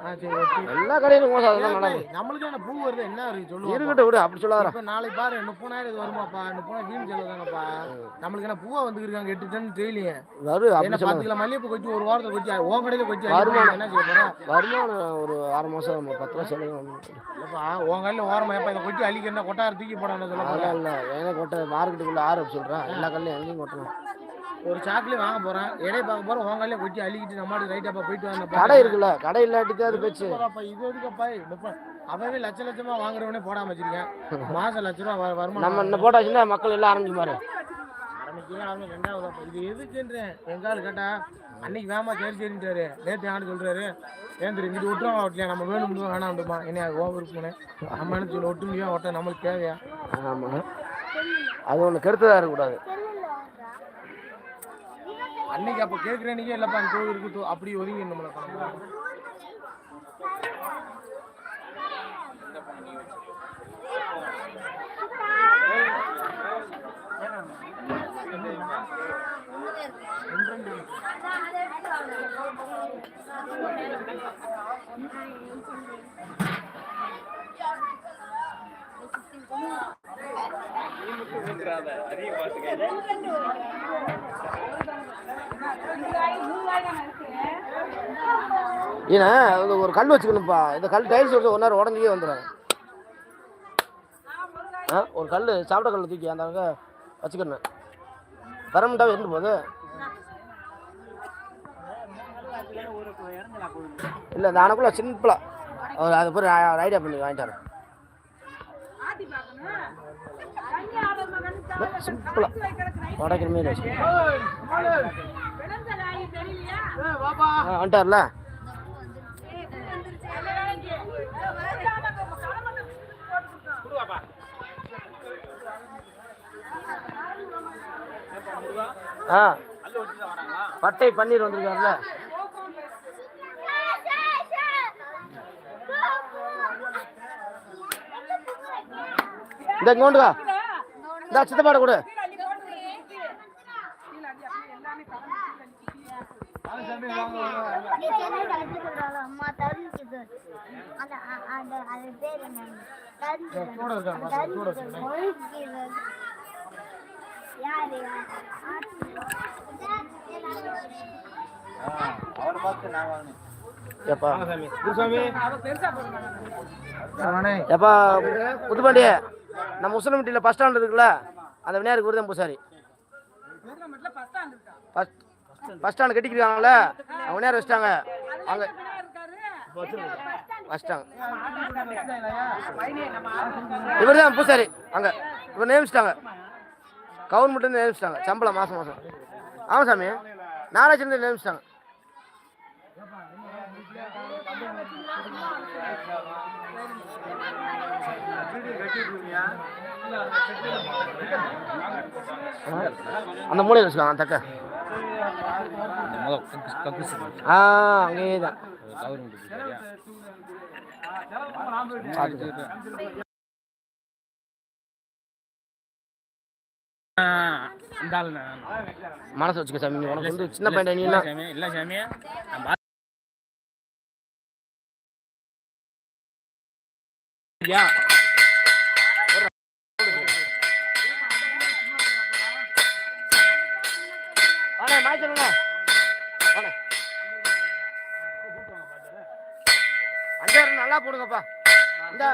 சரி ஓகே. எல்லா கடையிலும் மோசம் அதெல்லாம் நடக்கும். நம்மளுக்கு என்ன பூ வருது என்ன இருக்கு சொல்லுவா. இருக்கட்டும் விடு, அப்படி சொல்லாத. இப்போ நாளைக்கு பாரு 30,000 இது வருமாப்பா, 30,000 வீண் செலவு தானப்பா. நம்மளுக்கு என்ன பூவா வந்துருக்காங்க 8 டன் டெய்லியும். என்ன 10 கிலோ மல்லிகைப்பூ கொச்சி ஒரு வாரத்தை கொச்சி உன் கடையில கொச்சி வருமானம் என்ன செய்ய போறேன்? வருமானம் ஒரு 6 மாசம் 10 ரூபா செலவு. இல்லப்பா உன் கடையில ஓரமா எப்ப இதை கொச்சி அழிக்கிறா கொட்டார தூக்கி போடான்னு சொல்ல போறேன். அதெல்லாம் இல்லை, ஏன்னா கொட்டை மார்க்கெட்டுக்குள்ள 6 சொல்கிறேன். எல்லா கடையிலும் எங்கேயும் கொட்டணும். ஒரு சாக்லேட் வாங்க போறேன், இடையே பார்க்க போறேன், உன் கடையில கொச்சி அழிக்கிட்டு நம்மளுக்கு ரைட்டாப்பா போயிட்டு வந்த கடை இருக்குல்ல, கடை இல்லாட்டி அது போச்சு. இது எதுக்கப்பா அவவே லட்சமா வாங்குறவனே போடாம வச்சிருக்கேன். மாசம் லட்ச ரூபா வருமானம். நம்ம என்ன போட்டாச்சுன்னா மக்கள் எல்லாம் ஆரம்பிச்சு பாரு. இது எதுக்குன்றேன் எங்காலும் கேட்டா அன்னைக்கு வேமா சரின்றாரு. நேற்று யாரு சொல்றாரு ஏந்திரி இங்கிட்டு விட்டுருவாங்க ஒட்டலையா, நம்ம வேணும் வேணாம்டுமா என்ன ஓவர் போனேன். நம்ம என்ன சொல்லி ஒட்டு முடியும் ஒட்ட நம்மளுக்கு தேவையா? ஆமா, அது ஒன்று கெடுத்ததா இருக்கக்கூடாது. அன்னைக்கு அப்ப கேட்கிறேன்னே இல்லப்பா அந்த கோவில் இருக்கு அப்படி ஒதுங்கி நம்மளை ஏன்னா ஒரு கல் வச்சுக்கணும்ப்பா. இந்த கல் டைல்ஸ் வச்சு 1 நேரம் உடஞ்சியே வந்துடும். ஒரு கல் சாப்பிட கல் தூக்கி அந்த வச்சுக்கணும். பரமட்டாவே இருந்து போகுது இல்லை. இந்த அணக்குள்ள சிம்பிளா அது போய் ஐடியா பண்ணி வாங்கிட்டாரு. சிம்பிளா உடைக்கிற மாரி வச்சு வந்துட்டார்ல. பட்டை பன்னீர் வந்திருக்காருல. இந்த இங்கோண்டுக்கா இந்த சித்தப்பாட கூட புதுப்பாண்டிய நம்ம முஸ்லிம்ட்டியில் பஸ் ஸ்டாண்ட் இருக்குல்ல, அந்த விநாயகருக்கு விருதம் பூசாரி பஸ் ஸ்டாண்டு கட்டிக்கிறாங்கல்ல, விநாயகர் வச்சிட்டாங்க அங்கே வச்சிட்டாங்க. இவர் தான் பூசாரி அங்கே. இவர் நியமிச்சிட்டாங்க, கவர்மெண்ட் நியமிச்சிட்டாங்க. சம்பளம் மாதம் மாதம். ஆமாம் சாமி, நாராஜன் நியமிச்சிட்டாங்க. அந்த மூலையில் வச்சுக்காங்க தக்க. அங்கேதான் மனசு வச்சுக்க சாமி. உனக்கு வந்து சின்ன பையன் நீ இல்லை சாமி. நல்லா போடுங்கப்பா. இந்த